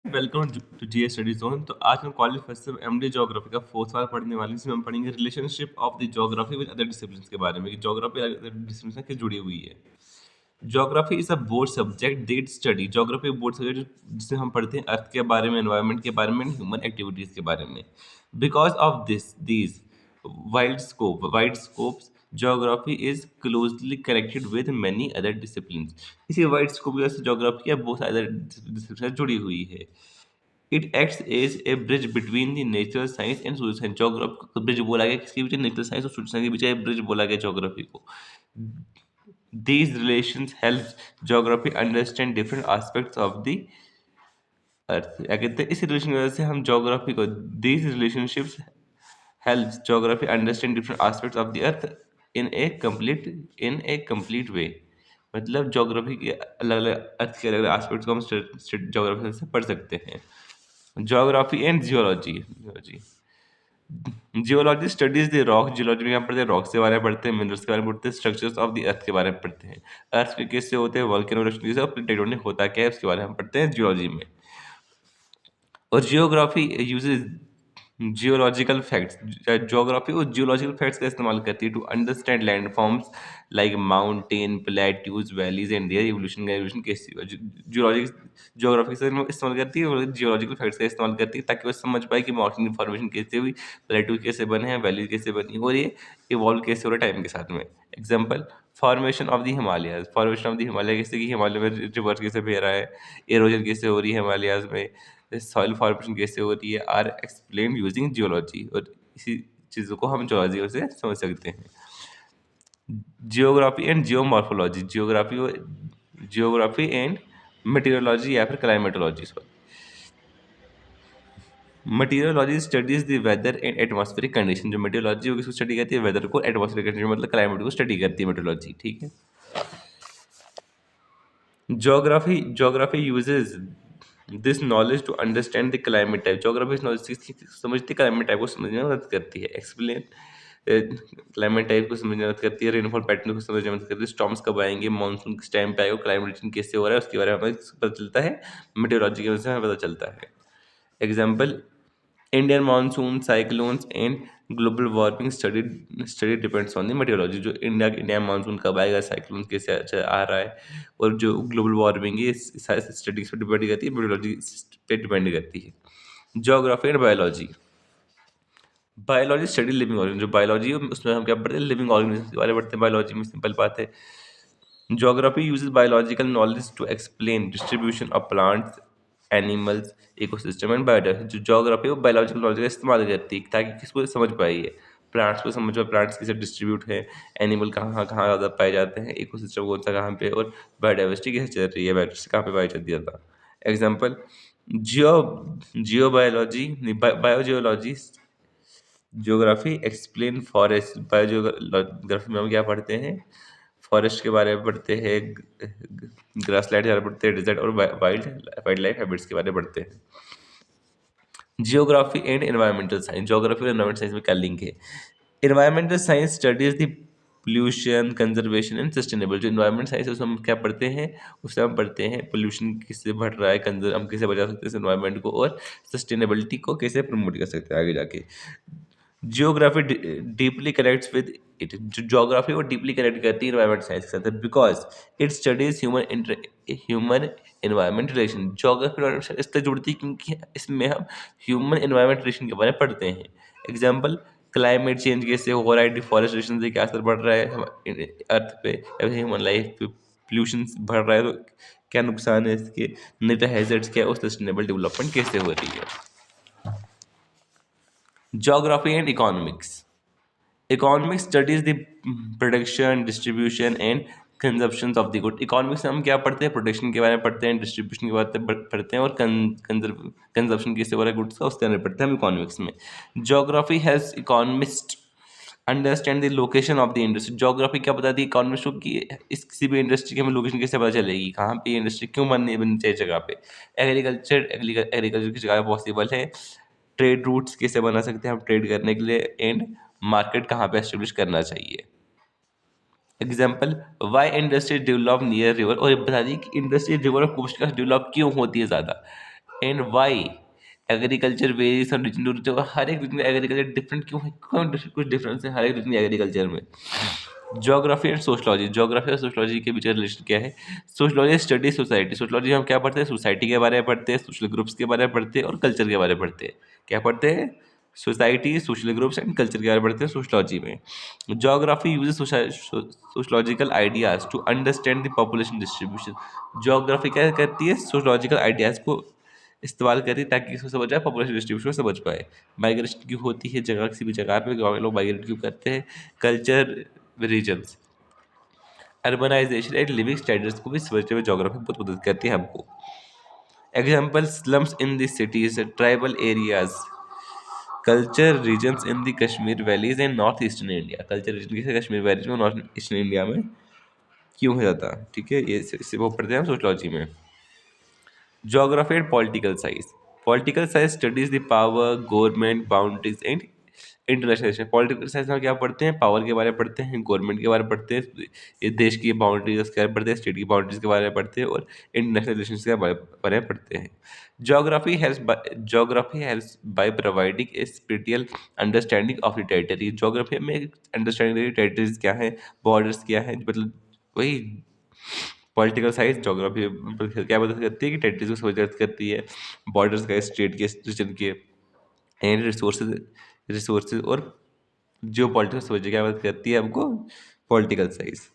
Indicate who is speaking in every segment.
Speaker 1: Welcome to GA study zone. तो आज हम college first sem MD geography का फोर्थ वार पढ़ने वाले हैं। इसमें हम पढ़ेंगे relationship of the geography with other disciplines के बारे में कि ज्योग्राफी अदर डिसिप्लिन से कैसे जुड़ी हुई है। Geography is a board subject that study geography board subject जिसे हम पढ़ते हैं अर्थ के बारे में, एनवायरनमेंट के बारे में, ह्यूमन एक्टिविटीज के बारे में। Because of this these wide scopes geography is closely connected with many other disciplines. इसी वाइड स्कोप की वजह से ज्योग्राफी अब बहुत सारे डिसिप्लिन से जुड़ी हुई है। It acts as a bridge between the natural science and social science. Geography को ब्रिज बोला गया, किसके बीच? नेचुरल साइंस और सोशल साइंस के बीच एक ब्रिज बोला गया ज्योग्राफी को। These relations help geography understand different aspects of the earth। क्या कहते हैं? इस रिलेशन की वजह से हम ज्योग्राफी को these relationships helps geography understand different aspects of the earth in a complete way। मतलब ज्योग्राफी के अलग अलग अर्थ के अलग अलग एस्पेक्ट्स को हम ज्योग्राफी से पढ़ सकते हैं। Geography and geology. Geology studies the rock. Geology में हम पढ़ते हैं रॉक्स के बारे में, पढ़ते हैं मिनरल्स के बारे में, पढ़ते हैं स्ट्रक्चर्स ऑफ द अर्थ के बारे में पढ़ते हैं। अर्थ के कैसे होते हैं, वॉल्केनो इरप्शन कैसे, और टेक्टोनिक होता क्या है उसके बारे में हम पढ़ते हैं जियोलॉजी में। और geography uses geological facts. Geography और जियोलॉजिकल फैक्ट्स का इस्तेमाल करती है to understand land forms like mountain, plateaus, valleys and their evolution का एवोल्यूशन कैसी हुआ। जियोलॉजी ज्योग्राफी से इस्तेमाल करती है और जियोलॉजिकल फैक्ट्स का इस्तेमाल करती है ताकि वो समझ पाए कि माउंटेन फॉर्मेशन कैसे हुई, प्लेट्यू कैसे बने हैं, वैलीज कैसे बनी और ये इवॉल्व कैसे हो रहा है टाइम के साथ में। Example formation of the Himalayas. Formation of the Himalaya कैसे कि हिमालय में रिवर्स कैसे बह रहा है, एरोजन कैसे हो रही है हिमालयाज में, सॉइल फॉर्मेशन कैसे हो रही है, आर एक्सप्लेन यूजिंग जियोलॉजी। और इसी चीज़ों को हम जियोलॉजी से समझ सकते हैं। Geography and geomorphology. Geography and meteorology या फिर climatology. Meteorology studies the weather and atmospheric condition. जो मेटीरियोलॉजी होगी उसको स्टडी करती है वेदर को, एटमॉस्फेरिक कंडीशन मतलब क्लाइमेट को स्टडी करती है मेटीरियोलॉजी। ठीक है। Geography uses this knowledge to understand the climate type. Geography इस नॉलेज समझती क्लाइमेट टाइप को समझने में मदद करती है। एक्सप्लेन क्लाइमेट टाइप को समझने में मदद करती है। रेनफॉल पैटर्न को समझने में मदद करती है। स्टॉर्म्स कब आएंगे, मानसून किस टाइम पे आएगा, क्लाइमेट चेंज कैसे हो रहा है उसके बारे में हमें पता चलता है। मेटेरोलॉजी की वजह से हमें पता चलता है। Example Indian monsoon, cyclones and global warming study depends on the meteorology. जो इंडिया मानसून कब आएगा, साइक्लोन कैसे आ रहा है और जो ग्लोबल वार्मिंग है इस सारी स्टडीज पे डिपेंड करती है, मेटेरोलॉजी पे डिपेंड करती है। Geography and biology. Biology study living organism. जो बायोलॉजी है उसमें हम क्या पढ़ते हैं, लिविंग ऑर्गेनिज्म के बारे में पढ़ते हैं बायोलॉजी में, सिंपल बात है। Geography uses biological knowledge to explain distribution of plants, animals, ecosystem and biodiversity। जो ज्योग्राफी है वो बायोलॉजिकल नॉलेज का इस्तेमाल करती है ताकि किसको समझ पाइए, प्लांट्स को समझ पाए, प्लांट्स कैसे डिस्ट्रीब्यूट है, एनिमल कहाँ कहाँ ज़्यादा पाए जाते हैं, इकोसिस्टम कौन सा कहाँ पे, और बायोडाइवर्सिटी कैसे चल रही है, बायोडाइवर्सिटी कहाँ पे पाई जाती है ज़्यादा। Example geo geobiology, biogeology. Geography explain forest. Biogeography में हम क्या पढ़ते हैं, फॉरेस्ट के बारे में पढ़ते हैं, ग्रासलैंड के बारे में पढ़ते हैं, डेजर्ट और वाइल्ड लाइफ हैबिट्स के बारे में पढ़ते हैं। Geography and environmental science. Geography और एनवायरमेंटल साइंस में क्या लिंक है? Environmental science studies the pollution, conservation and sustainable. जो एनवायरमेंट साइंस है उसमें हम क्या पढ़ते हैं, उससे हम पढ़ते हैं पोल्यूशन किससे बढ़ रहा है, हम कैसे बचा सकते हैं एनवायरमेंट को, और सस्टेनेबिलिटी को कैसे प्रमोट कर सकते हैं आगे जाके। Geography deeply connects with it. जो ज्योग्राफी वो डीपली कनेक्ट करती है एनवायरमेंट साइंस के साथ because it studies human environment relation. Geography इससे जुड़ती है क्योंकि इसमें हम ह्यूमन एनवायरमेंट रिलेशन के बारे में पढ़ते हैं। एग्जाम्पल क्लाइमेट चेंज कैसे हो रहा है, डिफॉरेस्टेशन से क्या असर पड़ रहा है अर्थ पे या ह्यूमन लाइफ पे, पोल्यूशन बढ़ रहा है तो क्या नुकसान है इसके, नेचर हैजर्ड्स क्या है, और सस्टेनेबल डेवलपमेंट कैसे हो रही है। Geography and economics. Economics studies the production, distribution and consumptions of the good। Economics में हम क्या पढ़ते हैं, प्रोडक्शन के बारे में पढ़ते हैं, डिस्ट्रीब्यूशन के बारे में पढ़ते हैं, और कंजप्शन कैसे हो रहा है गुड्स का उसके बारे में पढ़ते हैं हम इकोनॉमिक्स में। Geography helps economist understand the location of the industry. Geography क्या बताती है इकोनॉमिस्ट को कि इस किसी भी इंडस्ट्री की हमें लोकेशन कैसे पता चलेगी, कहाँ पे इंडस्ट्री क्यों बननी चाहिए जगह पे। एग्रीकल्चर की जगह पॉसिबल है, ट्रेड रूट्स कैसे बना सकते हैं हम ट्रेड करने के लिए, एंड मार्केट कहाँ पे एस्टेब्लिश करना चाहिए। Example why industry develop near river. और ये बता दी कि इंडस्ट्री रिवर और कोस्ट का डेवलप क्यों होती है ज़्यादा। एंड वाई एग्रीकल्चर वेरीज और रीजन टू रीजन, हर एक रीजन में एग्रीकल्चर डिफरेंट क्यों है, कौन कुछ डिफरेंस है हर एक रीजन में एग्रीकल्चर में। ज्योग्राफी एंड सोशलॉजी, ज्योग्राफी और सोशलॉजी के बीच का रिलेशन क्या है? सोशलॉजी स्टडी सोसाइटी, सोशलॉजी में हम क्या पढ़ते हैं? सोसाइटी के बारे में पढ़ते हैं, सोशल ग्रुप्स के बारे में पढ़ते हैं और कल्चर के बारे में पढ़ते हैं। क्या पढ़ते हैं? Society, social groups and culture के बारे में पढ़ते हैं सोशलॉजी में। Geography uses sociological ideas to understand the population distribution. Geography क्या करती है? सोशलॉजिकल आइडियाज को इस्तेमाल करती है ताकि इसको समझ जाए, पॉपुलेशन डिस्ट्रीब्यूशन को समझ पाए। माइग्रेशन क्यों होती है जगह, किसी भी जगह पे गाँव में लोग माइग्रेट क्यों करते हैं। Culture regions, urbanization and living standards को भी समझने में ज्योग्राफी बहुत मदद करती है हमको। Example, slums in the cities, tribal areas, culture regions in the Kashmir valleys and north eastern India. Culture region किसे? कश्मीर वैलीज में, नॉर्थ ईस्टर्न इंडिया में क्यों हो जाता, ठीक है, ये इससे वो पढ़ते हैं हम सोशलॉजी में। Geography and political science. Political science studies the power, government, boundaries and international relation. Political science में क्या पढ़ते हैं? पावर के बारे में पढ़ते हैं, गवर्नमेंट के बारे में पढ़ते हैं, ये देश की बाउंड्रीज के बारे में पढ़ते हैं, स्टेट की बाउंड्रीज के बारे में पढ़ते हैं और इंटरनेशनल रिलेशन के बारे में पढ़ते हैं। Geography helps by providing a spiritual understanding of the territory. Geography में अंडरस्टैंडिंग टेरिटरीज क्या है, बॉर्डर्स क्या है, मतलब वही पॉलिटिकल साइंस ज्योग्राफी क्या मदद करती है कि टेरिटरीज को समझ मदद करती है, बॉर्डर्स का, स्टेट के, रीजन के एंड रिसोर्सेज और जियो पॉलिटिक्स समझने क्या मदद करती है हमको political science.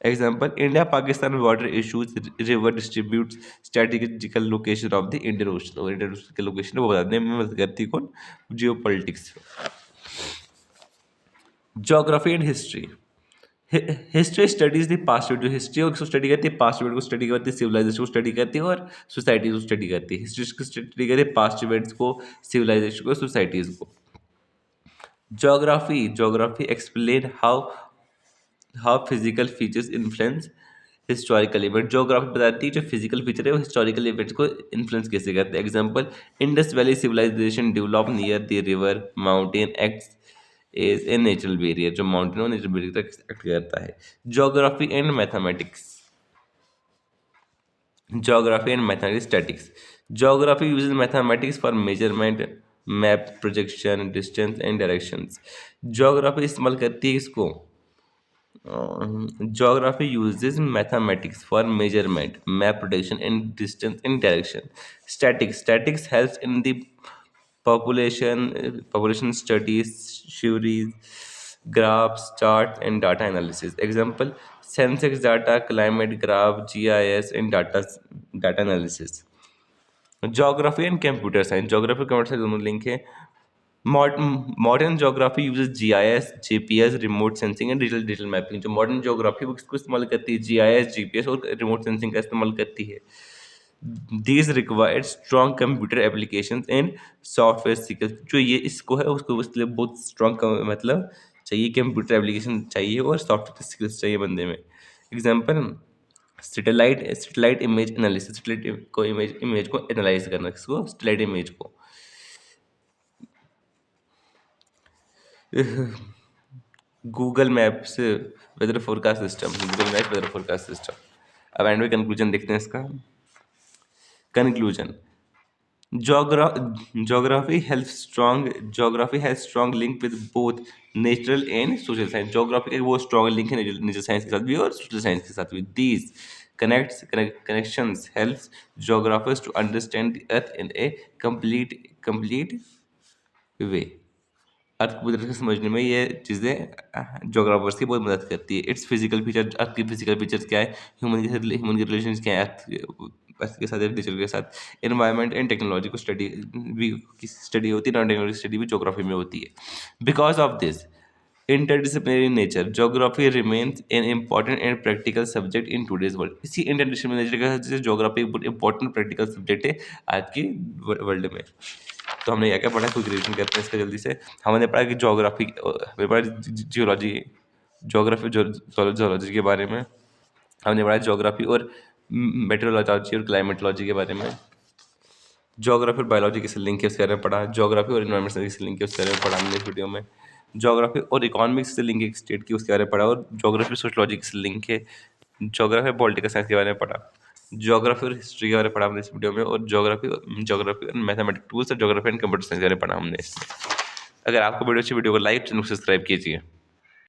Speaker 1: Example, India Pakistan border issues, river distribute, strategical location of the Indian ocean, और इंडियन ओशन के लोकेशन वो बताने में मदद करती है कौन? जियो politics. Geography and history. History studies the past, जो हिस्ट्री को स्टडी करती है, पास्ट इवेंट को स्टडी करती है, सिविलाइजेशन को स्टडी करती है और सोसाइटी को स्टडी करती है। हिस्ट्री को स्टडी करती है, पास्ट इवेंट्स को, सिविलाइजेशन को, सोसाइटीज को। Geography explain how physical features influence historical event. Geography बताती है जो फिजिकल फीचर है वो हिस्टोरिकल इवेंट्स को इन्फ्लुएंस कैसे करते हैं। Example, Indus valley civilization develop near the river, mountain acts as a natural barrier, जो माउंटेन और नेचुरल बैरियर तक एक्ट करता है। Geography and mathematics. Geography and mathematics. Geography uses mathematics for measurement, map, projection, distance and directions. Geography इस्तेमाल करती है इसको, geography uses mathematics for measurement, map protection and distance and direction. Statics helps in the population studies, theories, graphs, charts and data analysis. Example, census data, climate graph, GIS and data analysis. Geography and computer science. Geography और computer science दोनों link है। Modern geography uses GIS, GPS, remote sensing and digital mapping. जो modern geography वो किसको इस्तेमाल करती है? GIS, GPS और रिमोट सेंसिंग का इस्तेमाल करती है। These required strong computer application and software skills. जो ये इसको है उसको इसलिए बहुत स्ट्रॉन्ग मतलब चाहिए, कंप्यूटर एप्लीकेशन चाहिए और सॉफ्टवेयर स्किल्स चाहिए बंदे में। Example, satellite image analysis, satellite को इमेज को एनालाइज करना, किसको? सैटेलाइट इमेज को। Google maps weather forecast system, Google map weather forecast system. अब एंड में कंक्लूजन देखते हैं इसका। Conclusion, geography has strong link with both natural and social science. Geography का वो स्ट्रॉन्ग लिंक है नेचुरल साइंस के साथ भी और सोशल साइंस के साथ भी। These connections helps geographers to understand the earth in A complete वे। अर्थ को पूरी तरह से समझने में ये चीज़ें ज्योग्राफर्स की बहुत मदद करती है। इट्स फिजिकल फीचर, अर्थ की फिजिकल फीचर्स क्या है, ह्यूमन के रिलेशन क्या है अर्थ के साथ, नेचर के साथ, एनवायरनमेंट एंड टेक्नोलॉजी को स्टडी होती है, नॉन टेक्नोलॉजी स्टडी भी ज्योग्राफी में होती है। Because of this interdisciplinary nature, geography remains an important and practical subject in today's world. इसी इंटरडिसिप्लिनरी नेचर के वजह से ज्योग्राफी एक इंपॉर्टेंट प्रैक्टिकल सब्जेक्ट है आज की वर्ल्ड में। तो हमने क्या क्या पढ़ा, कुछ रिविजन करते हैं इसका जल्दी से। हमने पढ़ा कि ज्योग्राफी, हमने पढ़ा जियोलॉजी, जोलॉजी के बारे में। हमने पढ़ा ज्योग्राफी और मेट्रोलॉजी और क्लाइमेटोलॉजी के बारे में। ज्योग्राफी और बायोलॉजी किससे लिंक है उसके बारे में पढ़ा। ज्योग्राफी और इन्वायरमेंट से किससे लिंक है उसके बारे में पढ़ा हमने इस वीडियो में। ज्योग्राफी और इकोनॉमिक्स से लिंक है स्टेट की, उसके बारे में पढ़ा। और ज्योग्राफी सोशलॉजी से लिंक है, ज्योग्राफी पॉलिटिकल साइंस के बारे में पढ़ा। ज्योग्राफी और हिस्ट्री के बारे में पढ़ा हमने इस वीडियो में, और ज्योग्राफी और मैथमेटिक टूल्स और ज्योग्राफी एंड कंप्यूटर साइंस के बारे में पढ़ा हमने इसमें। अगर आपको वीडियो अच्छी, वीडियो को लाइक, चैनल को सब्सक्राइब कीजिए।